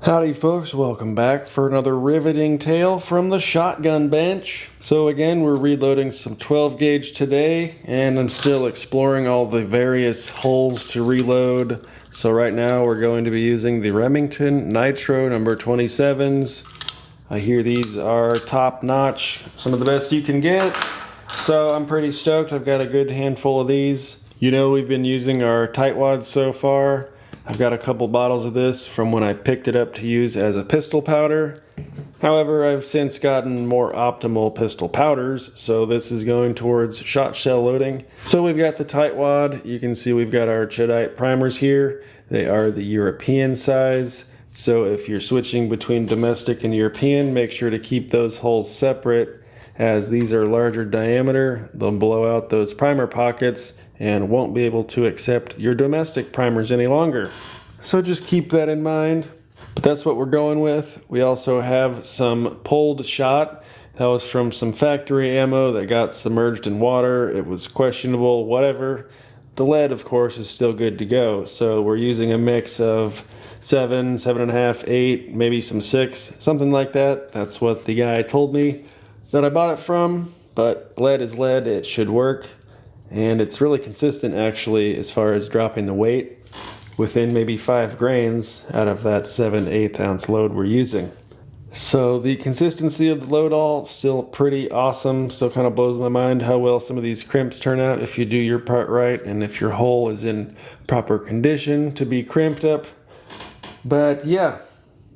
Howdy folks, welcome back for another riveting tale from the shotgun bench. So again, we're reloading some 12 gauge today, and I'm still exploring all the various holes to reload. So right now we're going to be using the Remington Nitro number 27s. I hear these are top notch, some of the best you can get. So I'm pretty stoked. I've got a good handful of these. You know, we've been using our tightwads so far. I've got a couple bottles of this from when I picked it up to use as a pistol powder. However, I've since gotten more optimal pistol powders, so this is going towards shot shell loading. So we've got the tightwad. You can see we've got our Chedite primers here. They are the European size. So if you're switching between domestic and European, make sure to keep those holes separate, as these are larger diameter. They'll blow out those primer pockets and won't be able to accept your domestic primers any longer. So just keep that in mind. But that's what we're going with. We also have some pulled shot. That was from some factory ammo that got submerged in water. It was questionable, whatever. The lead, of course, is still good to go. So we're using a mix of 7, 7.5, 8, maybe some 6, something like that. That's what the guy told me that I bought it from. But lead is lead, it should work. And it's really consistent actually as far as dropping the weight within maybe 5 grains out of that 7/8 ounce load we're using. So the consistency of the load all still pretty awesome. Still kind of blows my mind how well some of these crimps turn out if you do your part right and if your hole is in proper condition to be crimped up. But yeah,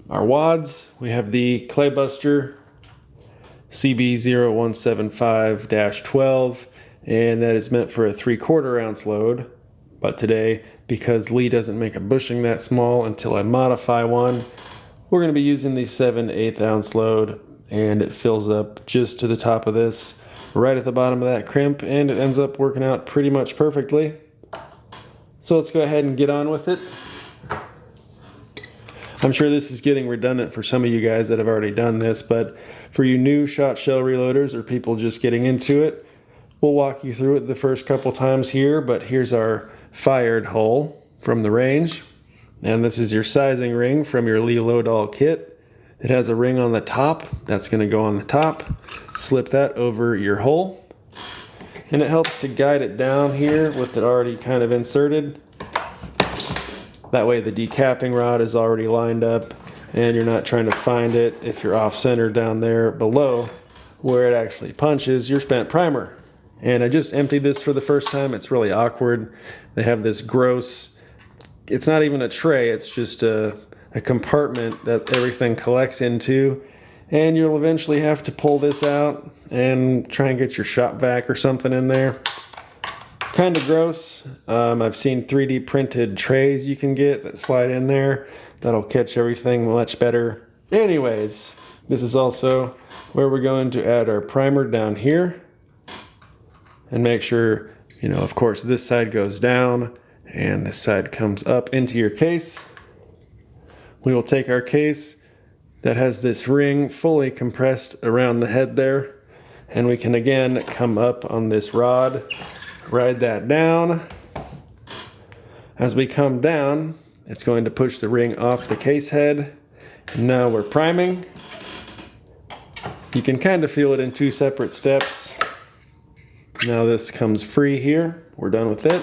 our wads, we have the Claybuster CB0175-12. And that is meant for a 3/4 ounce load. But today, because Lee doesn't make a bushing that small until I modify one, we're going to be using the 7/8 ounce load, and it fills up just to the top of this, right at the bottom of that crimp, and it ends up working out pretty much perfectly. So let's go ahead and get on with it. I'm sure this is getting redundant for some of you guys that have already done this, but for you new shot shell reloaders or people just getting into it, we'll walk you through it the first couple times here. But here's our fired hole from the range. And this is your sizing ring from your Lee Load-All kit. It has a ring on the top. That's going to go on the top. Slip that over your hole. And it helps to guide it down here with it already kind of inserted. That way the decapping rod is already lined up and you're not trying to find it if you're off-center down there below where it actually punches your spent primer. And I just emptied this for the first time. It's really awkward. They have this gross, it's not even a tray, it's just a compartment that everything collects into. And you'll eventually have to pull this out and try and get your shop vac or something in there. Kind of gross. I've seen 3D printed trays you can get that slide in there. That'll catch everything much better. Anyways, this is also where we're going to add our primer down here. And make sure, you know, of course, this side goes down and this side comes up into your case. We will take our case that has this ring fully compressed around the head there, and we can again come up on this rod, ride that down. As we come down, it's going to push the ring off the case head. And now we're priming. You can kind of feel it in 2 separate steps. Now this comes free here. We're done with it.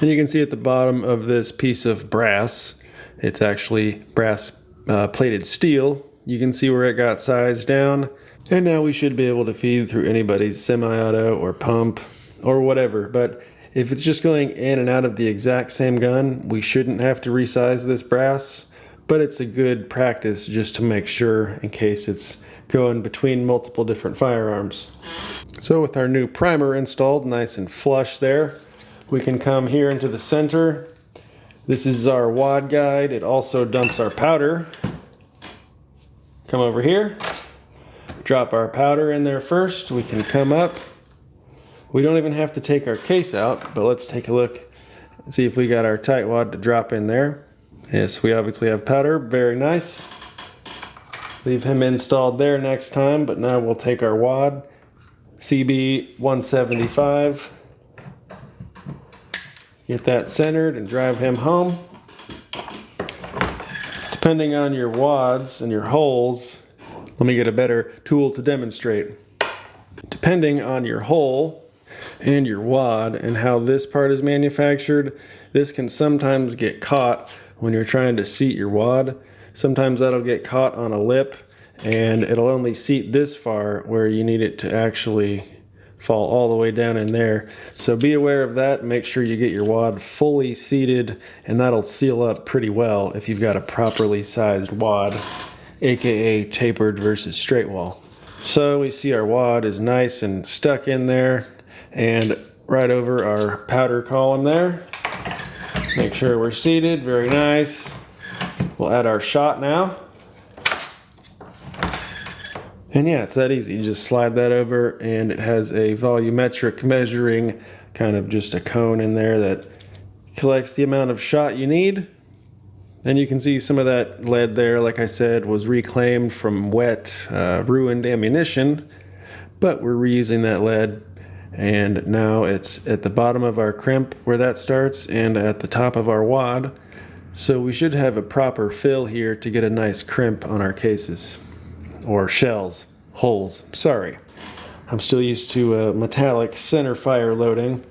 And you can see at the bottom of this piece of brass, it's actually brass plated steel. You can see where it got sized down. And now we should be able to feed through anybody's semi-auto or pump or whatever. But if it's just going in and out of the exact same gun, we shouldn't have to resize this brass. But it's a good practice just to make sure in case it's going between multiple different firearms. So with our new primer installed nice and flush there, we can come here into the center. This is our wad guide. It also dumps our powder. Come over here, drop our powder in there first. We can come up. We don't even have to take our case out, but let's take a look and see if we got our tightwad to drop in there. Yes, we obviously have powder, very nice. Leave him installed there next time, but now we'll take our wad, CB175, get that centered and drive him home. Depending on your wads and your holes, let me get a better tool to demonstrate. Depending on your hole and your wad and how this part is manufactured, this can sometimes get caught when you're trying to seat your wad. Sometimes that'll get caught on a lip and it'll only seat this far where you need it to actually fall all the way down in there. So be aware of that. Make sure you get your wad fully seated, and that'll seal up pretty well if you've got a properly sized wad, aka tapered versus straight wall. So we see our wad is nice and stuck in there and right over our powder column there. Make sure we're seated, very nice. We'll add our shot now. And yeah, it's that easy. You just slide that over and it has a volumetric measuring, kind of just a cone in there that collects the amount of shot you need. And you can see some of that lead there, like I said, was reclaimed from wet, ruined ammunition. But we're reusing that lead, and now it's at the bottom of our crimp where that starts and at the top of our wad. So we should have a proper fill here to get a nice crimp on our cases. Or shells, holes, sorry. I'm still used to metallic center fire loading.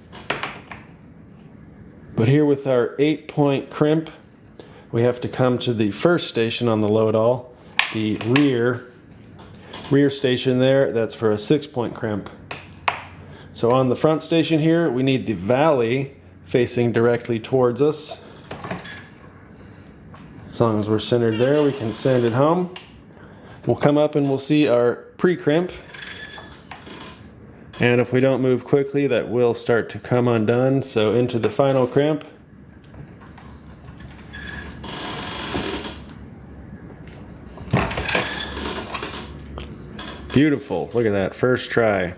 But here with our 8-point crimp, we have to come to the first station on the load-all, the rear station there, that's for a 6-point crimp. So on the front station here, we need the valley facing directly towards us. As long as we're centered there, we can send it home. We'll come up and we'll see our pre-crimp. And if we don't move quickly, that will start to come undone. So into the final crimp. Beautiful, look at that, first try.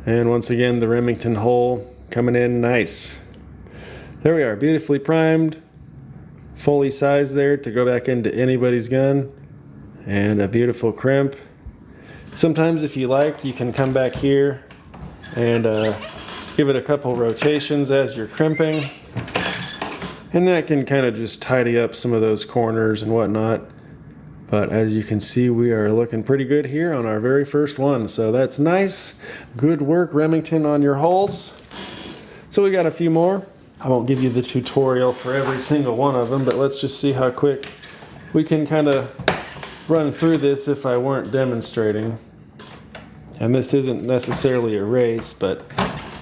And once again, the Remington hole coming in nice. There we are, beautifully primed, fully sized there to go back into anybody's gun. And a beautiful crimp. Sometimes if you like, you can come back here and give it a couple rotations as you're crimping. And that can kind of just tidy up some of those corners and whatnot. But as you can see, we are looking pretty good here on our very first one. So that's nice. Good work, Remington, on your holes. So we got a few more. I won't give you the tutorial for every single one of them, but let's just see how quick we can kind of run through this if I weren't demonstrating. And this isn't necessarily a race, but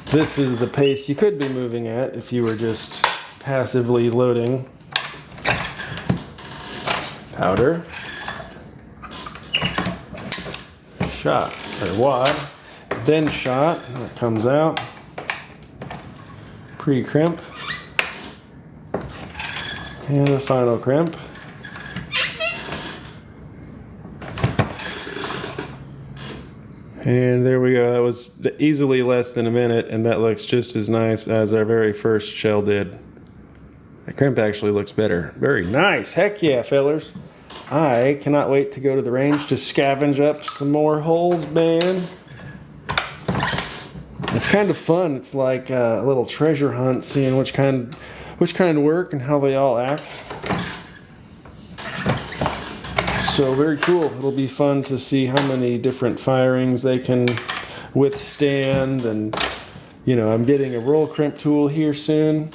this is the pace you could be moving at if you were just passively loading. Powder. Shot, or wad. Then shot, that comes out. Pre-crimp. And the final crimp. And there we go. That was easily less than a minute, and that looks just as nice as our very first shell did. The crimp actually looks better. Very nice. Heck yeah, fellers. I cannot wait to go to the range to scavenge up some more holes, man. It's kind of fun. It's like a little treasure hunt, seeing which kind work and how they all act. So very cool. It'll be fun to see how many different firings they can withstand. And, you know, I'm getting a roll crimp tool here soon.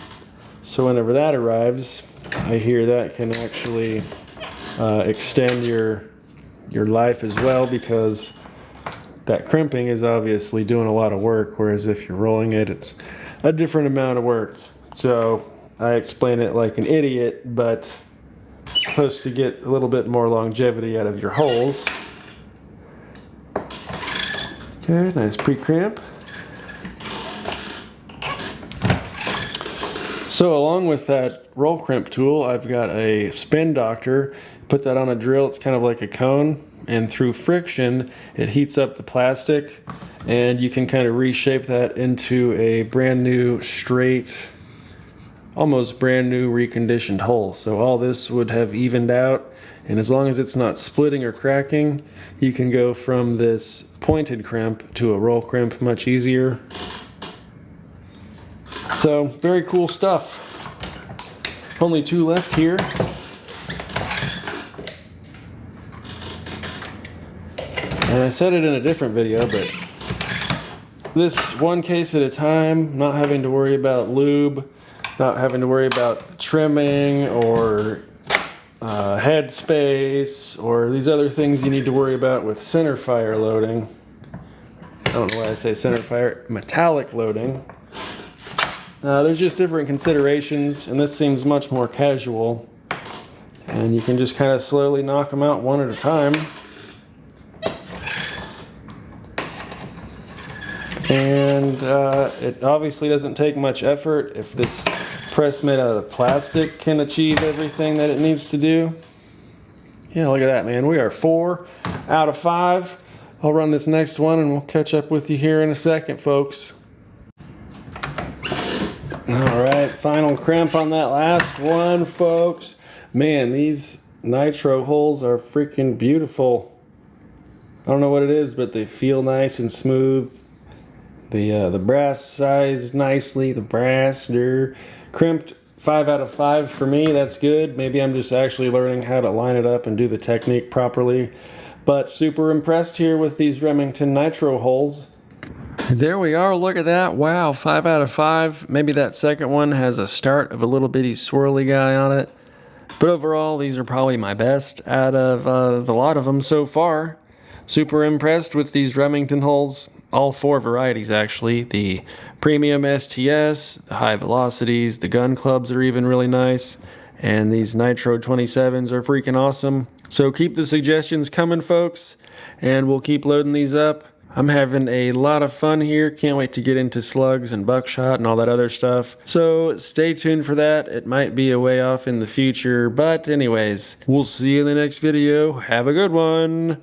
So whenever that arrives, I hear that can actually extend your life as well, because that crimping is obviously doing a lot of work, whereas if you're rolling it, it's a different amount of work. So I explain it like an idiot, but supposed to get a little bit more longevity out of your holes. Okay, nice pre-crimp. So along with that roll crimp tool, I've got a spin doctor. Put that on a drill, it's kind of like a cone, and through friction, it heats up the plastic, and you can kind of reshape that into a brand new, straight, almost brand new reconditioned hole. So all this would have evened out, and as long as it's not splitting or cracking, you can go from this pointed crimp to a roll crimp much easier. So very cool stuff. Only 2 left here. And I said it in a different video, but this one case at a time, not having to worry about lube, not having to worry about trimming or head space or these other things you need to worry about with center fire loading. I don't know why I say center fire, metallic loading. There's just different considerations, and this seems much more casual. And you can just kind of slowly knock them out one at a time. And it obviously doesn't take much effort if this press made out of plastic can achieve everything that it needs to do. Yeah, look at that, man. We are 4 out of 5. I'll run this next one and we'll catch up with you here in a second, folks. All right, final crimp on that last one, folks. Man, these Nitro holes are freaking beautiful. I don't know what it is, but they feel nice and smooth. The brass sized nicely. The brass, they're crimped 5 out of 5 for me. That's good. Maybe I'm just actually learning how to line it up and do the technique properly. But super impressed here with these Remington Nitro holes. There we are, look at that. Wow, 5 out of 5. Maybe that second one has a start of a little bitty swirly guy on it. But overall, these are probably my best out of the lot of them so far. Super impressed with these Remington holes. All 4 varieties, actually. The Premium STS, the High Velocities, the Gun Clubs are even really nice. And these Nitro 27s are freaking awesome. So keep the suggestions coming, folks. And we'll keep loading these up. I'm having a lot of fun here. Can't wait to get into slugs and buckshot and all that other stuff. So stay tuned for that. It might be a way off in the future. But anyways, we'll see you in the next video. Have a good one.